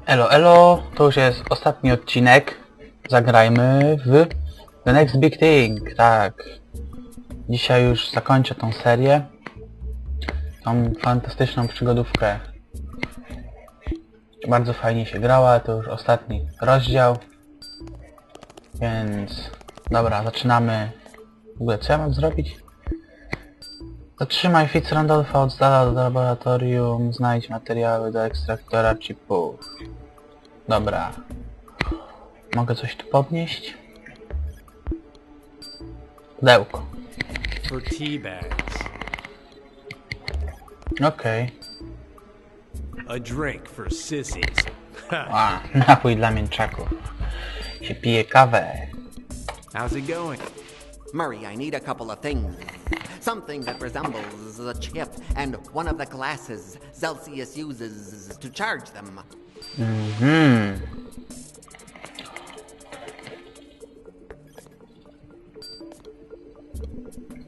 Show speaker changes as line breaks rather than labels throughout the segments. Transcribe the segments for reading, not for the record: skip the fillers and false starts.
Elo, elo, to już jest ostatni odcinek. Zagrajmy w The Next Big Thing, tak. Dzisiaj już zakończę tą serię. Tą fantastyczną przygodówkę. Bardzo fajnie się grała, to już ostatni rozdział. Więc... Dobra, zaczynamy. W ogóle co ja mam zrobić? Zatrzymaj Fitzrandolfa od dala do laboratorium, znajdź materiały do ekstraktora chipów. Dobra. Mogę coś tu podnieść? Pudełko.
For tea bags.
Okej.
A drink for sissies.
A, napój dla mięczaków. Się pije kawę.
How's it going?
Murray, I need a couple of things. Something that resembles a chip and one of the glasses Celsius uses to charge them.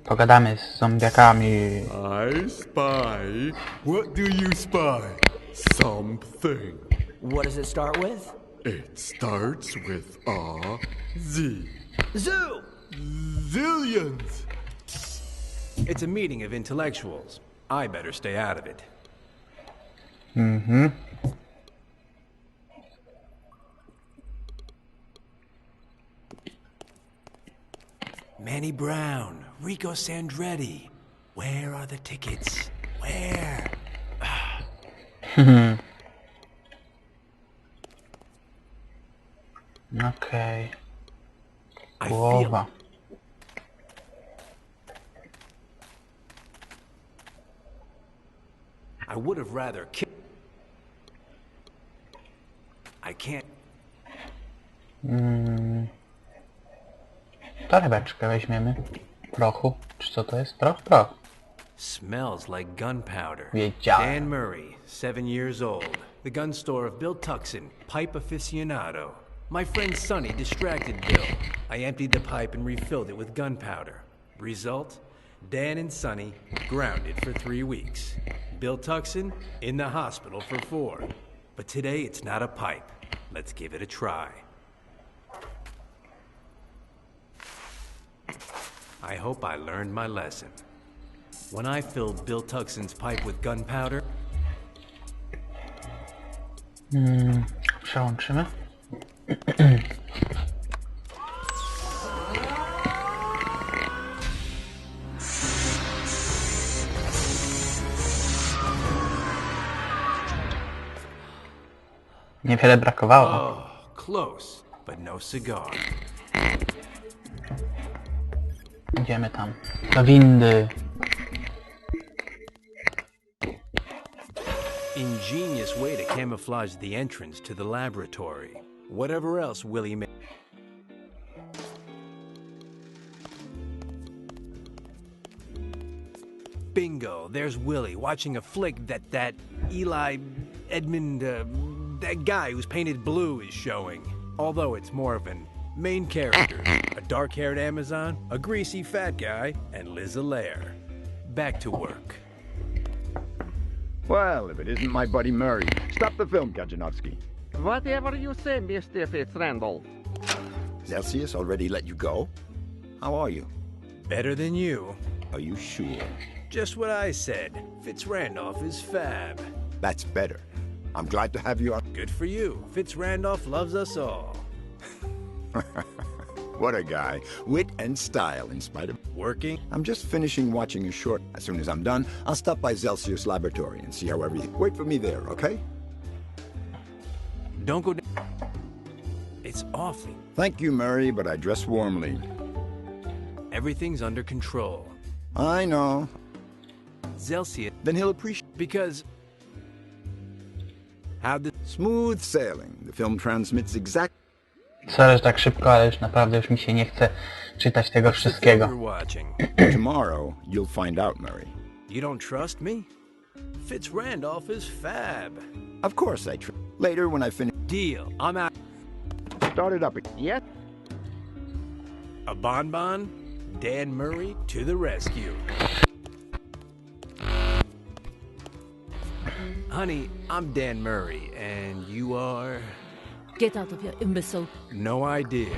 Pogadamy z zombiakami.
I spy. What do you spy? Something.
What does it start with?
It starts with a Z.
Zoo!
Zillions.
It's a meeting of intellectuals. I better stay out of it. Manny Brown, Rico Sandretti. Where are the tickets? Where?
Okej.
I feel
Głowa.
I would have rather killed. I can't.
Torebeczkę weźmiemy. Prochu. Czy co to jest? Proch? Proch.
Smells like gunpowder.
Wiedziałem.
Dan Murray, 7 years old. The gun store of Bill Tuxon, pipe aficionado. My friend Sonny distracted Bill. I emptied the pipe and refilled it with gunpowder. Result? Dan and Sonny grounded for 3 weeks. Bill Tuxon in the hospital for 4. But today it's not a pipe. Let's give it a try. I hope I learned my lesson. When I filled Bill Tuxon's pipe with gunpowder,
Przełączymy. Niewiele brakowało.
oh, close, but no cigar.
Idziemy tam. Do windy.
Ingenious way to camouflage the entrance to the laboratory. Whatever else Willie made. Bingo, there's Willie watching a flick that Edmund, that guy who's painted blue is showing. Although it's more of an main character, a dark-haired Amazon, a greasy fat guy, and Liz Allaire. Back to work.
Well, if it isn't my buddy Murray. Stop the film, Kajanowski.
Whatever you say, Mr. Fitzrandolph.
Celsius already let you go? How are you?
Better than you.
Are you sure?
Just what I said. Fitzrandolph is fab.
That's better. I'm glad to have you on.
Good for you. Fitzrandolph loves us all.
What a guy. Wit and style in spite of...
Working?
I'm just finishing watching a short. As soon as I'm done, I'll stop by Celsius Laboratory and see how everything... Wait for me there, okay?
Don't go down. It's awfully.
Thank you, Murray, but I dress warmly.
Everything's under control.
I know.
Celsius,
Then he'll appreciate...
because... How the...
Smooth sailing. The film transmits exact...
Sorry, że tak szybko, ale już naprawdę już mi się nie chce czytać tego wszystkiego.
You're watching.
Tomorrow, you'll find out, Murray.
You don't trust me? Fitzrandolph is fab.
Of course I Later, when I finish...
Deal. I'm out.
Start it up again.
Yes?
A bonbon? Dan Murray to the rescue. Honey, I'm Dan Murray, and you are...
Get out of here, imbecile.
No idea.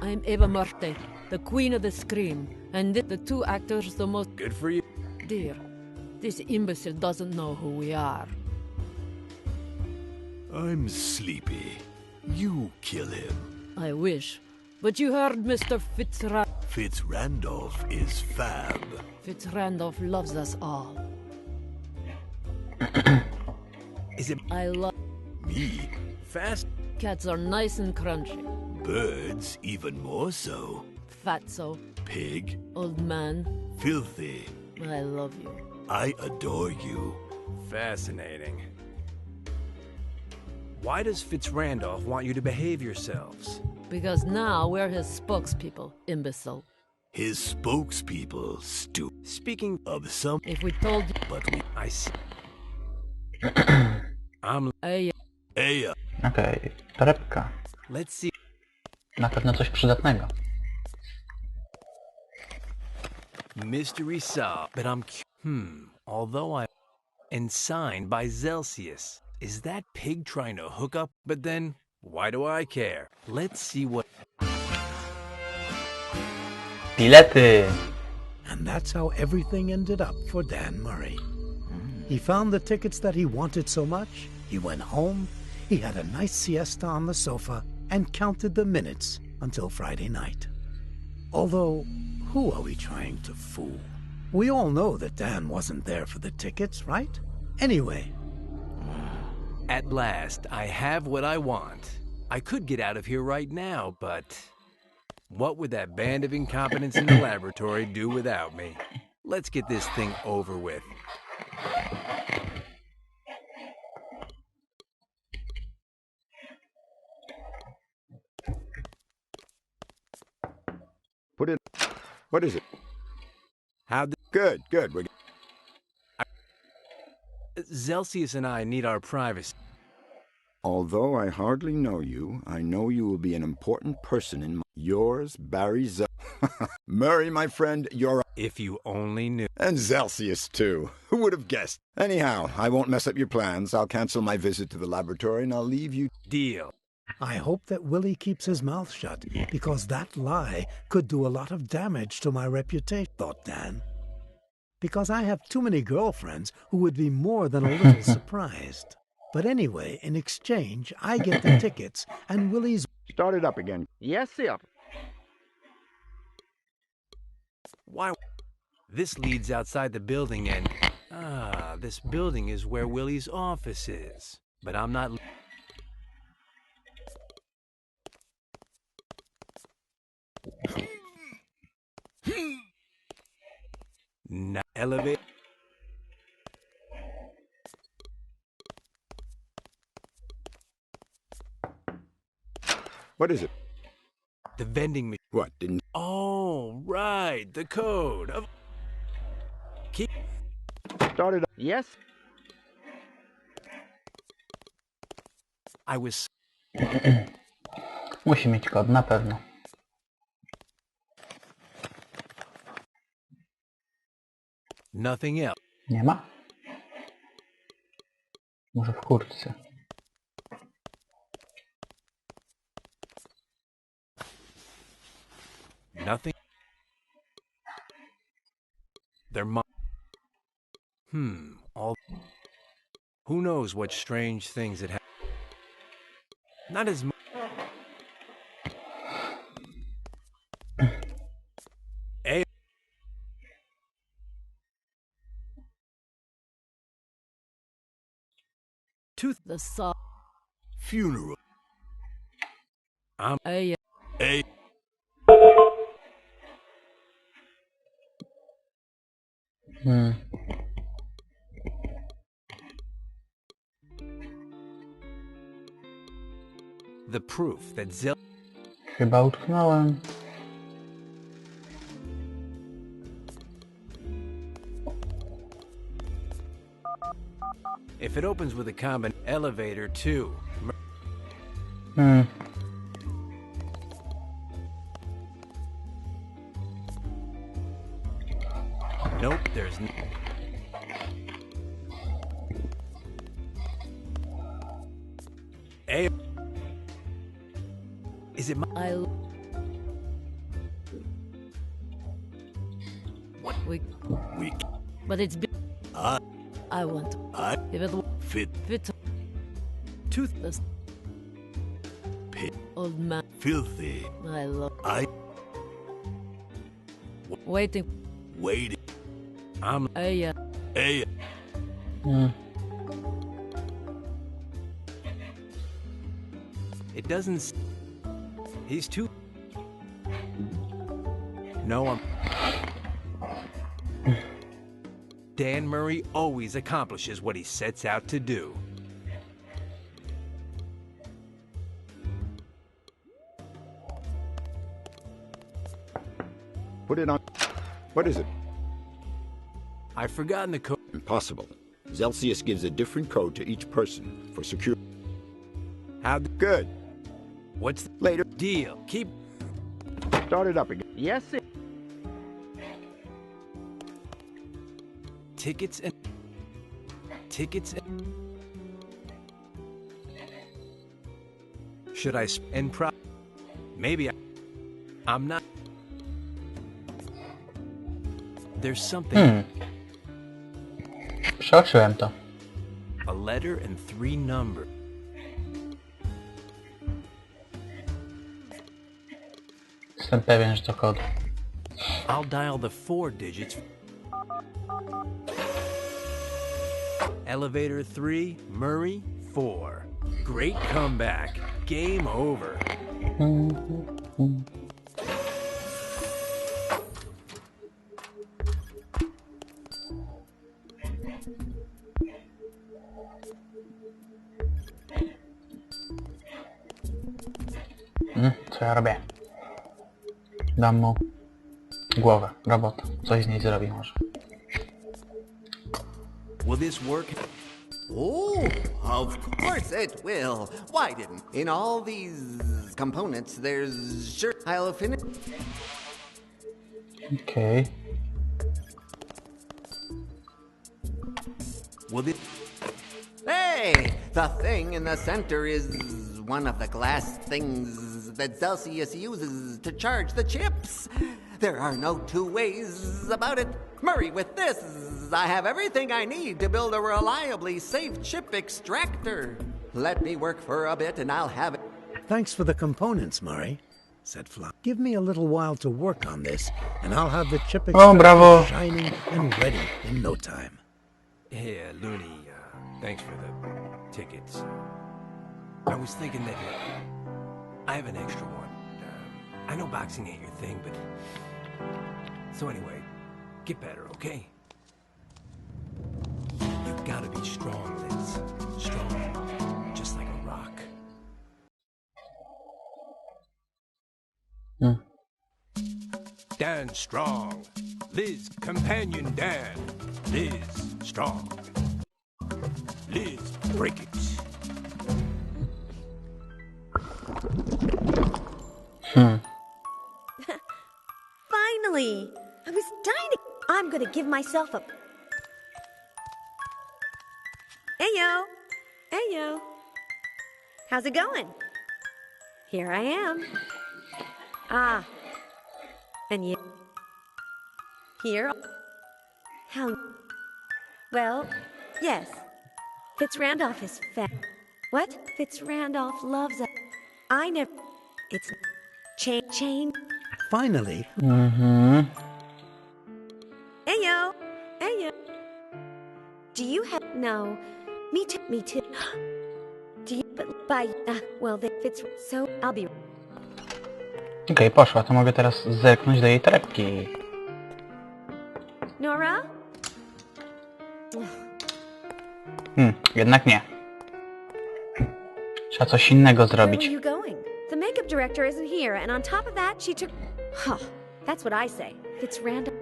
I'm Eva Morte, the queen of the scream, and the two actors the most...
Good for you.
Dear, this imbecile doesn't know who we are.
I'm sleepy. You kill him.
I wish. But you heard Mr.
Fitz-Randolph is fab.
Fitzrandolph loves us all.
Is it
I love...
Me?
fast?
Cats are nice and crunchy.
Birds even more so.
Fatso,
Pig?
old man,
Filthy.
I love you.
I adore you.
Fascinating. Why does Fitz-Randolph want you to behave yourselves?
Because now we're his spokespeople, imbecile.
His spokespeople,
Speaking
of some,
If we told you...
but we...
I see. I'm...
Ej,
Okej, torebka.
Let's see.
Na pewno coś przydatnego.
Mystery solved, but I'm... Although I... And signed by Celsius. Is that pig trying to hook up? But then, why do I care? Let's see what...
Bilety!
And that's how everything ended up for Dan Murray. He found the tickets that he wanted so much, he went home, he had a nice siesta on the sofa, and counted the minutes until Friday night. Although, who are we trying to fool? We all know that Dan wasn't there for the tickets, right? Anyway.
At last, I have what I want. I could get out of here right now, but... What would that band of incompetents in the laboratory do without me? Let's get this thing over with.
Put it... What is it?
How'd
Good.
Celsius and I need our privacy.
Although I hardly know you, I know you will be an important person in my... Yours, Barry Murray, my friend, you're...
If you only knew.
And Celsius, too. Who would have guessed? Anyhow, I won't mess up your plans. I'll cancel my visit to the laboratory and I'll leave you...
Deal.
I hope that Willie keeps his mouth shut, because that lie could do a lot of damage to my reputation, thought Dan. Because I have too many girlfriends who would be more than a little surprised. But anyway, in exchange, I get the tickets, and Willie's...
Start it up again.
Yes, sir.
Why? This leads outside the building and... this building is where Willie's office is. But I'm not... Elevate.
What is it?
The vending machine.
What, didn't...
Oh, right. The code. Keep...
Start it up.
Yes.
I was...
Musi mieć kod, na pewno.
Nothing else.
Nie ma? Może w kurtce.
Nothing. They're all... Who knows what strange things it has. Not as much.
the saw.
Funeral.
Ej,
A.
The proof that
Chyba utknąłem.
If it opens with a common elevator too. Nope, there's Hey. Is it my...
We... But it's... I want... If it... Fit...
Toothless.
Old man...
Filthy.
I love...
Waiting. I'm...
Hey.
It doesn't... He's too... No, I'm... Dan Murray always accomplishes what he sets out to do.
Put it on. What is it?
I've forgotten the code.
Impossible. Celsius gives a different code to each person for security.
How
good?
What's the
Later.
deal? Keep...
Start it up again.
Yes, sir.
Tickets and... Should I spend Maybe I'm not... There's something...
Przeoczyłem to.
A letter and 3 numbers.
Jestem pewien, że to kod.
I'll dial the 4 digits. Elevator 3, Murray 4. Great comeback. Game over.
Co ja robię? Dam mu głowę, robota. Coś z niej zrobi może.
Will this work?
Oh, of course it will. Why didn't? In all these components, there's... Sure, I'll finish...
Okej.
Will this...
Hey! The thing in the center is one of the glass things that Celsius uses to charge the chips. There are no two ways about it. Murray, with this, I have everything I need to build a reliably safe chip extractor. Let me work for a bit and I'll have it.
Thanks for the components, Murray, said Fly. Give me a little while to work on this, and I'll have the chip extractor
bravo.
shining and ready in no time.
Hey, Looney, thanks for the tickets. I was thinking that I have an extra one. I know boxing ain't your thing, but... So anyway, get better, okay? You've got to be strong, Liz. Strong, just like a rock. Dan strong. Liz, companion Dan. Liz, strong. Liz, break it.
Finally! I was dying to... I'm gonna give myself a... Heyo! Heyo! How's it going? Here I am. Ah. And you... Here? How... Well, yes. Fitz Randolph is fat. What? Fitz Randolph loves a... I never... It's... Chain...
Finally.
Mhm.
Heyo! Heyo! Do you have... No. Me too. Me too. Do you... But by... well, then Fitz... So, I'll be...
Okej, poszła, to mogę teraz zerknąć do jej torebki.
Nora?
Jednak nie. Trzeba coś innego
Where
zrobić.
are you going? The makeup director isn't here, and on top of that, she took... Huh. That's what I say. Fitz Randolph...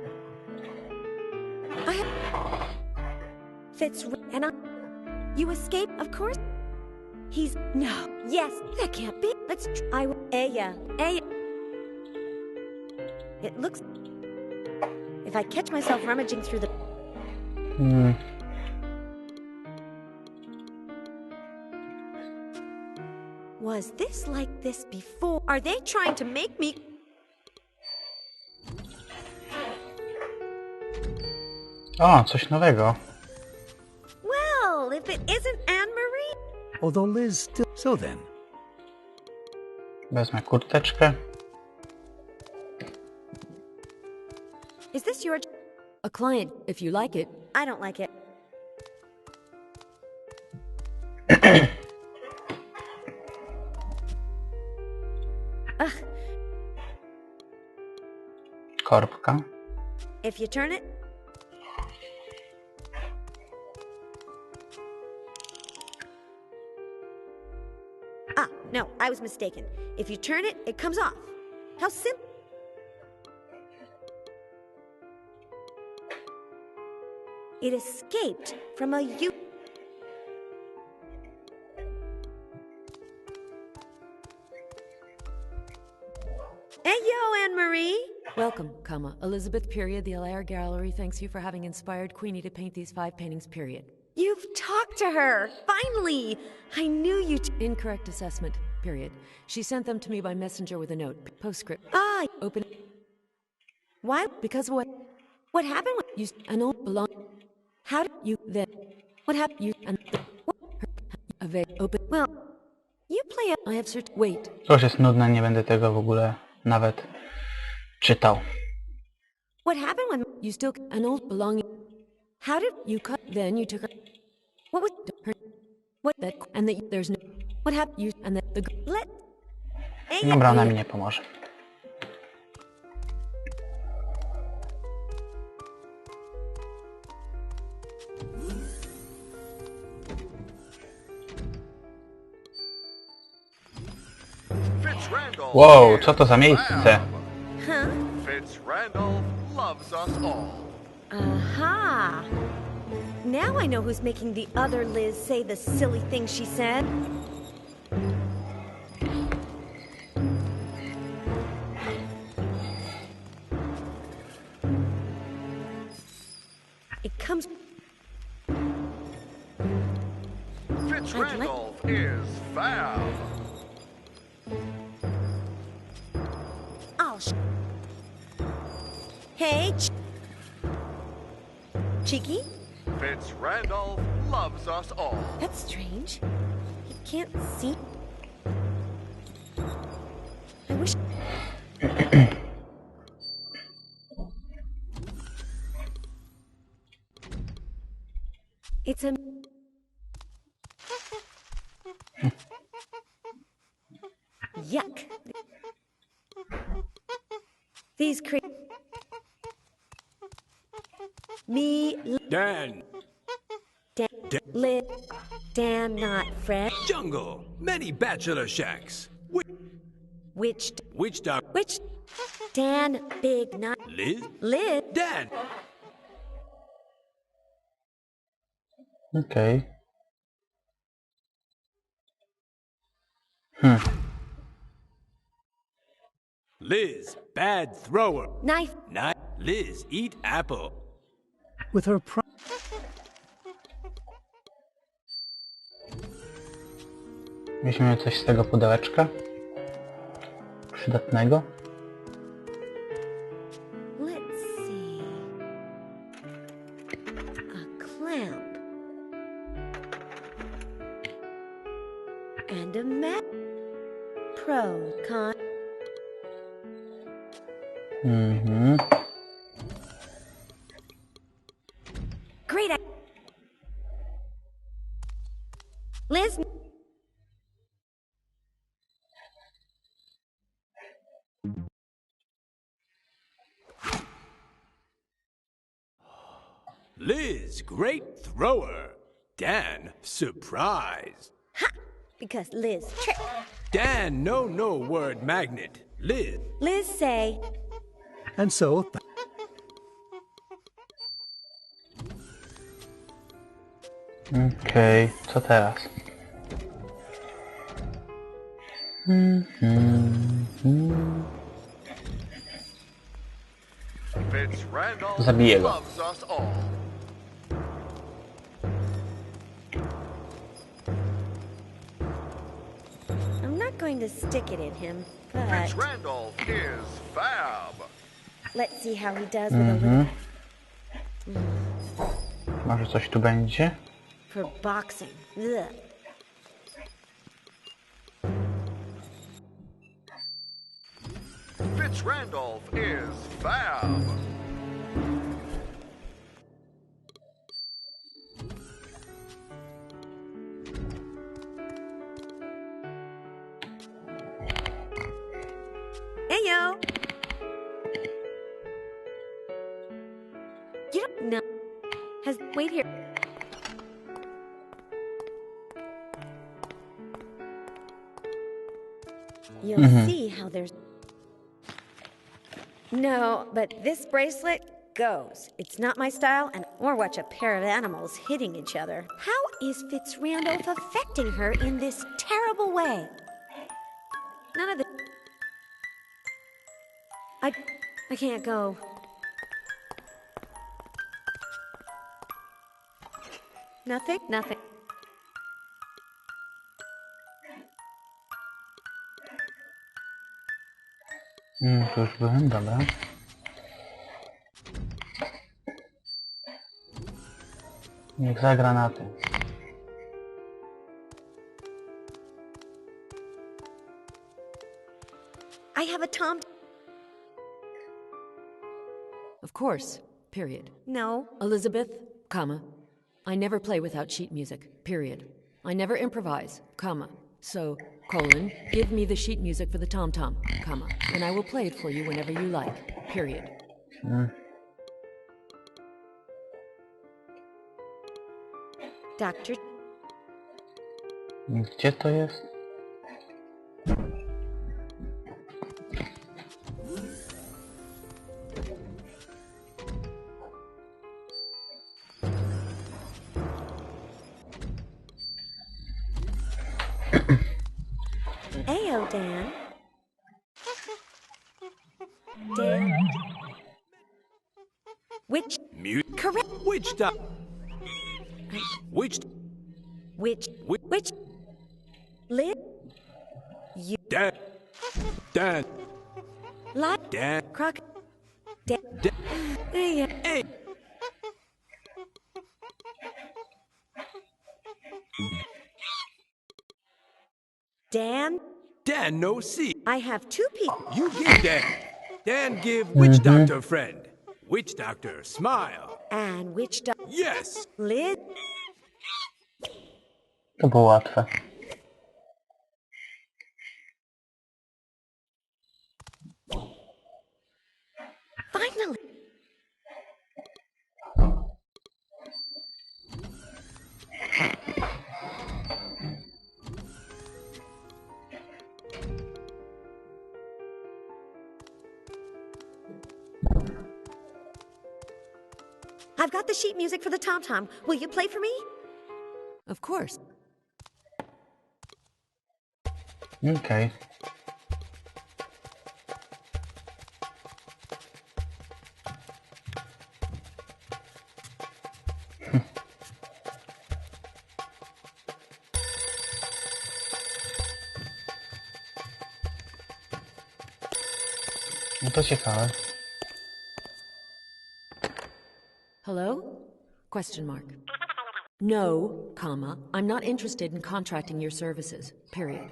Fitz... And I... You escape, of course? He's... No. Yes. That can't be. Let's... I... Aya. It looks... If I catch myself rummaging through the... Was this like this before? Are they trying to make me...
O, coś nowego.
Well, if it isn't Anne-Marie...
Although Liz still... So then,
Wezmę kurteczkę.
Is this your...
A client, if you like it.
I don't like it. Ugh.
Korbka.
If you turn it... Ah, no, I was mistaken. If you turn it, it comes off. How simple. It escaped from a Hey, yo, Anne-Marie.
Welcome, Elizabeth period. The Allaire Gallery thanks you for having inspired Queenie to paint these 5 paintings period.
You've talked to her. Finally. I knew you...
Incorrect assessment period. She sent them to me by messenger with a note. Postscript.
Ah,
Open.
why?
Because of what?
What happened with...
You and all belong.
How did
You then.
What happened?
You and her. Open.
Well, you play a...
I have searched. Wait.
To już jest nudne, nie będę tego w ogóle nawet czytał.
What happened with...
You still an old belonging.
How did...
You cut. Then you took her.
What was...
Her.
What...
That and that there's no.
What happened?
You and that the.
Let... Hey,
Dobra, ona mi nie pomoże. Wow, co to za miejsce?
Huh?
Fitzrandolph loves us all.
Aha! Now I know who's making the other Liz say the silly things she said. It comes...
Fitzrandolph is foul.
Oh, Hey, Cheeky?
Fitzrandolph loves us all.
That's strange. He can't see... I wish... It's a... Yuck. These
Dan.
Dan, not Fred.
Jungle. Many bachelor shacks.
Which
Which
Dan, big, not
Liz? Dan.
Okej.
Liz, bad thrower.
Knife.
Liz, eat apple.
with her
Weźmiemy coś z tego pudełeczka. Przydatnego.
Let's see. A clamp. And a map. Pro, con. Great. Liz.
Liz, great thrower. Dan, surprised.
Ha! Because Liz trick.
Dan, no word magnet.
Liz say.
And so,
Okej, co teraz? Zabiję go.
I'm not going to stick it in him, but
Randolph is fab.
let's see how he does with a little
Może coś tu będzie?
for boxing. Ugh.
Randolph is fab.
Hey yo! You don't know. Wait here. You'll see how there's. No, but this bracelet goes. It's not my style, and or watch a pair of animals hitting each other. How is Fitzrandolph affecting her in this terrible way? None of the. I can't go. Nothing? Nothing.
Tu już byłem, dobra. Niech zagra na tym.
I have a tom.
Of course, period.
No.
Elizabeth, comma. I never play without sheet music, period. I never improvise, comma. So, colon, give me the sheet music for the tom-tom, comma, and I will play it for you whenever you like, period.
Doctor.
Gdzie to jest?
Ayo, Dan. Dan. Which?
Mute.
Correct.
Which duck? Which?
Which? Lid? You.
Dan. Dan.
Lot.
Dan.
Croc. Dan.
Dan.
Hey. Dan?
Dan no see.
I have two people.
You give Dan. Dan give witch doctor friend. Witch doctor smile.
And which
Yes.
Lid?
To było łatwe.
Finally. I've got the sheet music for the tom-tom. Will you play for me?
Of course.
Okej. No to ciekawe.
Hello? Question mark. No, comma, I'm not interested in contracting your services, period.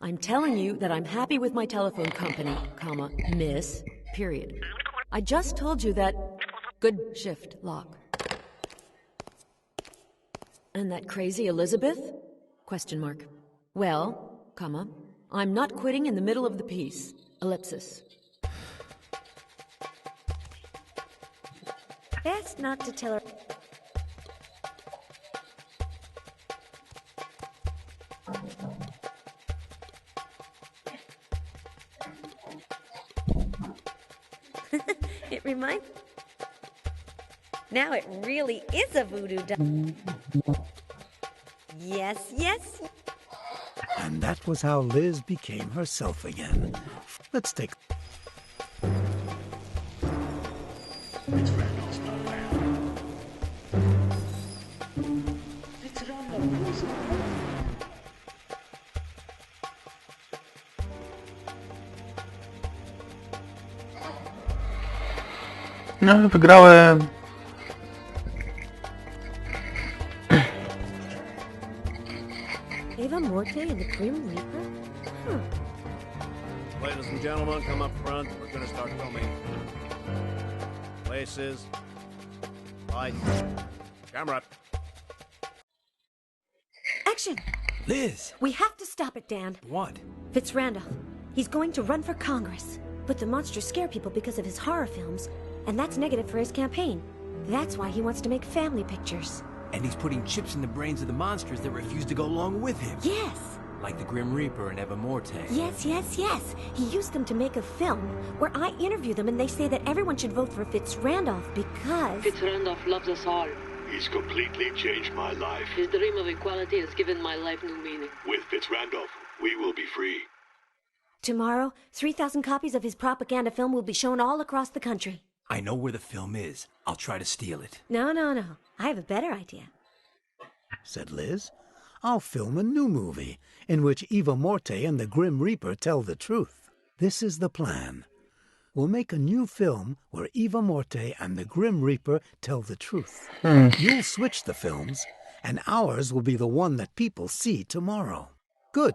I'm telling you that I'm happy with my telephone company, comma, miss, period. I just told you that... Good shift, lock. And that crazy Elizabeth? Question mark. Well, comma, I'm not quitting in the middle of the piece, ellipsis.
Best not to tell her. It reminds. Now it really is a voodoo doll. Yes, yes.
And that was how Liz became herself again. Let's take...
No, wygrałem.
Ava Morte and the Grim Reaper?
Ladies and gentlemen, come up front. We're gonna start filming. Places. Lights. Camera.
Action!
Liz!
We have to stop it, Dan.
What?
Fitzrandolph. He's going to run for Congress. But the monsters scare people because of his horror films, and that's negative for his campaign. That's why he wants to make family pictures.
And he's putting chips in the brains of the monsters that refuse to go along with him.
Yes!
Like the Grim Reaper and Eva Morte.
Yes. He used them to make a film where I interview them and they say that everyone should vote for Fitzrandolph because...
Fitzrandolph loves us all.
He's completely changed my life.
His dream of equality has given my life new meaning.
With Fitzrandolph, we will be free.
Tomorrow, 3,000 copies of his propaganda film will be shown all across the country.
I know where the film is. I'll try to steal it.
No. I have a better idea.
Said Liz. I'll film a new movie in which Eva Morte and the Grim Reaper tell the truth. This is the plan. We'll make a new film where Eva Morte and the Grim Reaper tell the truth. You'll switch the films, and ours will be the one that people see tomorrow. Good.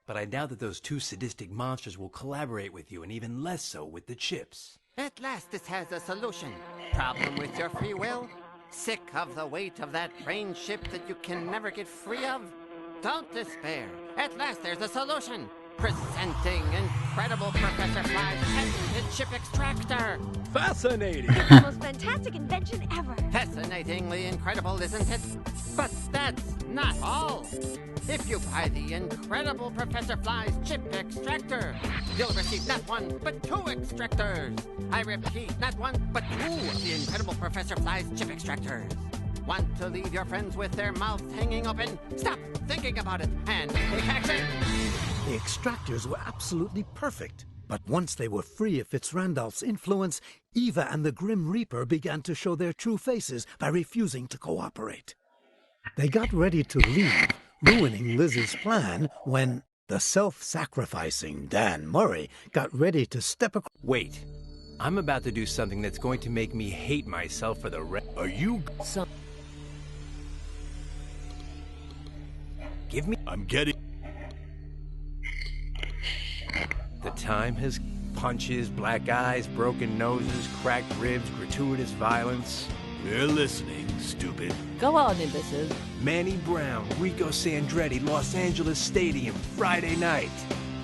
But I doubt that those two sadistic monsters will collaborate with you, and even less so with the chips.
At last this has a solution. Problem with your free will? Sick of the weight of that train ship that you can never get free of? Don't despair. At last there's a solution. Presenting incredible Professor Fly's patented chip extractor.
Fascinating.
It's the most fantastic invention ever.
Fascinatingly incredible, isn't it? But that's not all. If you buy the incredible Professor Fly's chip extractor, you'll receive not one, but two extractors. I repeat, not one, but two of the incredible Professor Fly's chip extractors. Want to leave your friends with their mouths hanging open? Stop thinking about it and take action.
The extractors were absolutely perfect. But once they were free of Fitzrandolph's influence, Eva and the Grim Reaper began to show their true faces by refusing to cooperate. They got ready to leave, ruining Liz's plan when the self-sacrificing Dan Murray got ready to step across.
Wait. I'm about to do something that's going to make me hate myself for the rest.
Are you...
Give me...
I'm getting...
The time has... Punches, black eyes, broken noses, cracked ribs, gratuitous violence.
We're listening, stupid.
Go on, imbecile.
Manny Brown, Rico Sandretti, Los Angeles Stadium, Friday night.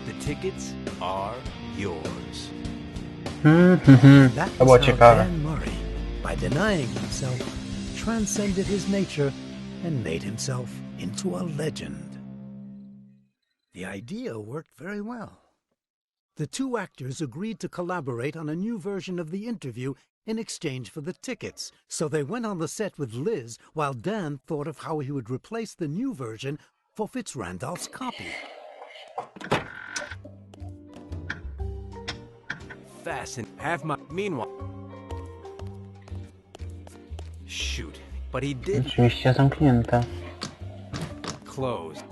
The tickets are yours.
That's
To było
how
ciekawe.
Dan Murray, by denying himself, transcended his nature and made himself into a legend. The idea worked very well. The two actors agreed to collaborate on a new version of the interview in exchange for the tickets, so they went on the set with Liz while Dan thought of how he would replace the new version for Fitzrandolph's copy.
Fasten. Have my... Meanwhile... Shoot. But he did
Oczywiście zamknięte.
close.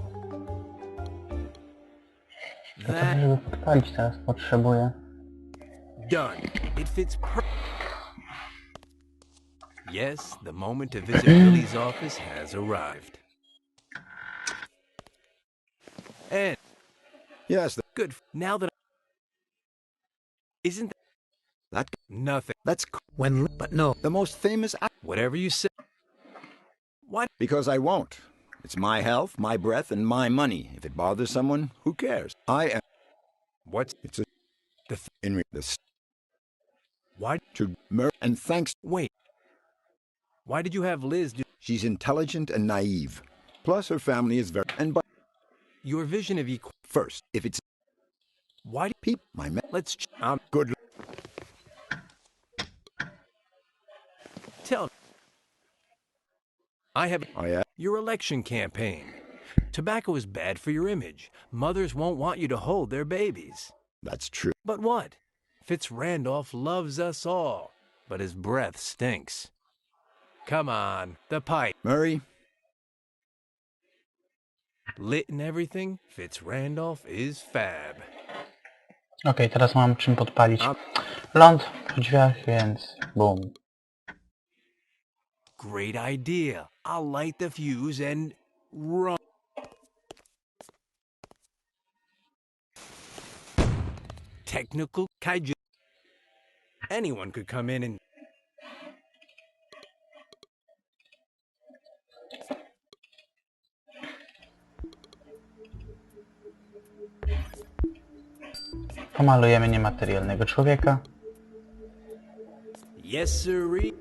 To żeby podpalić teraz potrzebuję.
Done. It fits Yes, the moment to visit Billy's office has arrived. And...
Yes,
Good. Now that... Isn't
that...
Nothing.
That's...
But no,
The most famous...
Whatever you say. What?
Because I won't. It's my health, my breath, and my money. If it bothers someone, who cares? I am...
What's...
It's a...
The...
In this...
Why...
To... And thanks...
Wait. Why did you have Liz do...
She's intelligent and naive. Plus, her family is very... And by...
Your vision of equal...
First, if it's...
Why...
Peep, my...
Let's...
Good...
Tell... I have...
Oh, yeah?
Your election campaign. Tobacco is bad for your image. Mothers won't want you to hold their babies.
That's true.
But what? Fitzrandolph loves us all, but his breath stinks. Come on, the pipe.
Murray?
Lit and everything, Fitzrandolph is fab.
Okej, teraz mam czym podpalić. Ląd w drzwiach, więc Boom.
Great idea. I'll light the fuse and run. Technical kaiju. Anyone could come in and...
Pomalujemy niematerialnego człowieka.
Yes, sirree.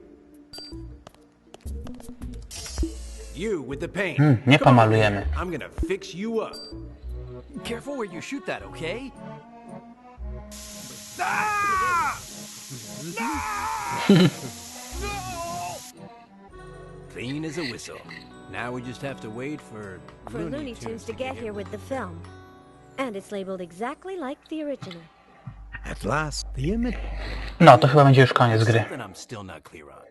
You with the paint.
Nie pomalujemy.
I'm gonna fix you up.
Careful where you shoot that, okay?
Ah! Clean as a whistle. Now we just have to wait for
Looney Tunes to get here with the film. And it's labeled exactly like the original.
At last, the image...
No, to chyba będzie już koniec gry.
Something I'm still not clear on.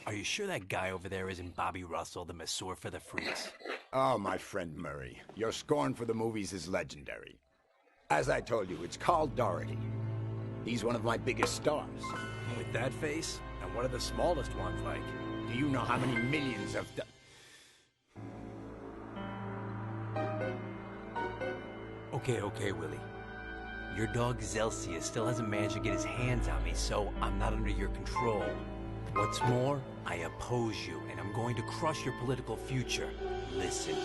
Are you sure that guy over there isn't Bobby Russell, the masseur for the freaks?
Oh, my friend Murray, your scorn for the movies is legendary. As I told you, it's called Doherty. He's one of my biggest stars.
With that face? And what are the smallest ones like?
Do you know how many millions of...
Okay, Willie. Your dog Zelsius still hasn't managed to get his hands on me, so I'm not under your control. What's more, I oppose you, and I'm going to crush your political future. Listen.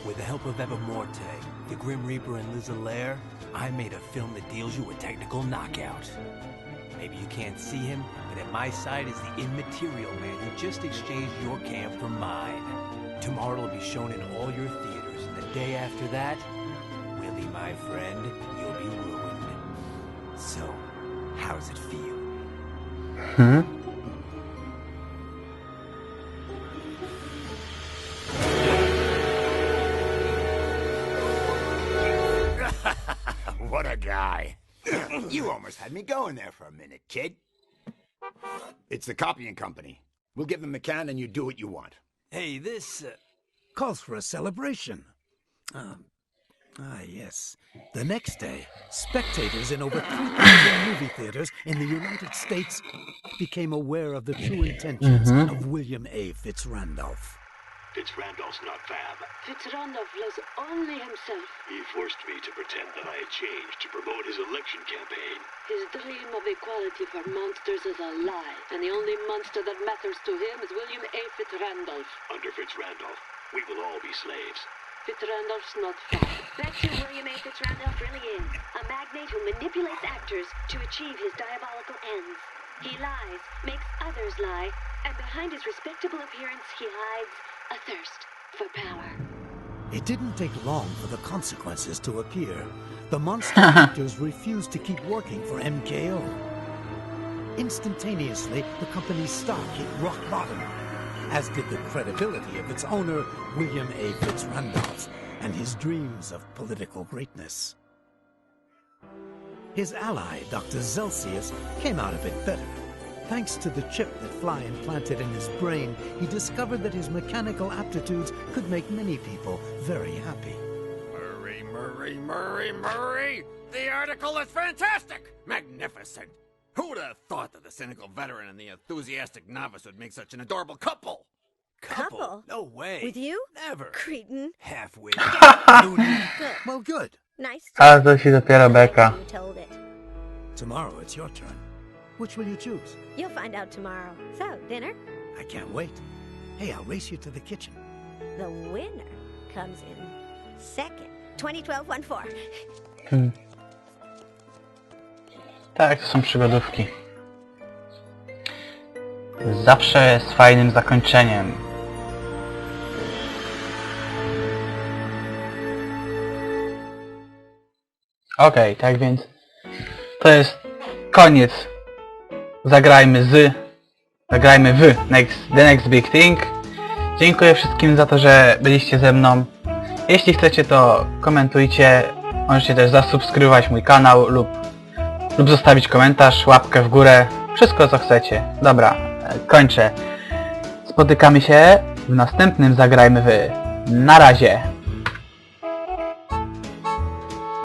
With the help of Eva Morte, the Grim Reaper, and Liz Allaire, I made a film that deals you a technical knockout. Maybe you can't see him, but at my side is the immaterial man who just exchanged your camp for mine. Tomorrow it'll be shown in all your theaters, and the day after that, Willie, my friend, you'll be ruined. So, how's it feel?
What a guy. You almost had me going there for a minute, kid. It's the copying company. We'll give them the can and you do what you want.
Hey, this...
calls for a celebration. Yes. The next day, spectators in over 3,000 movie theaters in the United States became aware of the true intentions of William A. Fitzrandolph.
Fitzrandolph's not fab.
Fitzrandolph loves only himself.
He forced me to pretend that I had changed to promote his election campaign.
His dream of equality for monsters is a lie, and the only monster that matters to him is William A. Fitzrandolph.
Under Fitzrandolph, we will all be slaves.
Fitzrandolph's not fab.
That's who William A. Fitzrandolph really is. A magnate who manipulates actors to achieve his diabolical ends. He lies, makes others lie, and behind his respectable appearance he hides a thirst for power.
It didn't take long for the consequences to appear. The monster actors refused to keep working for MKO. Instantaneously, the company's stock hit rock bottom, as did the credibility of its owner, William A. Fitzrandolph, and his dreams of political greatness. His ally, Dr. Zelsius, came out of it better. Thanks to the chip that Fly implanted in his brain, he discovered that his mechanical aptitudes could make many people very happy.
Murray! The article is fantastic! Magnificent! Who would have thought that the cynical veteran and the enthusiastic novice would make such an adorable couple?
Couple?
No way.
With you?
Never.
Cretin.
Half-wit.
Good.
Well, good.
Nice.
Ale to się dopiero beka.
You told it.
Tomorrow it's your turn. Which will you choose?
You'll find out tomorrow. So, dinner?
I can't wait. Hey, I'll race you to the kitchen.
The winner comes in second. 2012-14.
Tak, to są przygodówki. Zawsze jest fajnym zakończeniem. Okej, tak więc to jest koniec. Zagrajmy w The Next Big Thing. Dziękuję wszystkim za to, że byliście ze mną. Jeśli chcecie, to komentujcie. Możecie też zasubskrybować mój kanał lub zostawić komentarz, łapkę w górę. Wszystko co chcecie. Dobra, kończę. Spotykamy się w następnym Zagrajmy w. Na razie.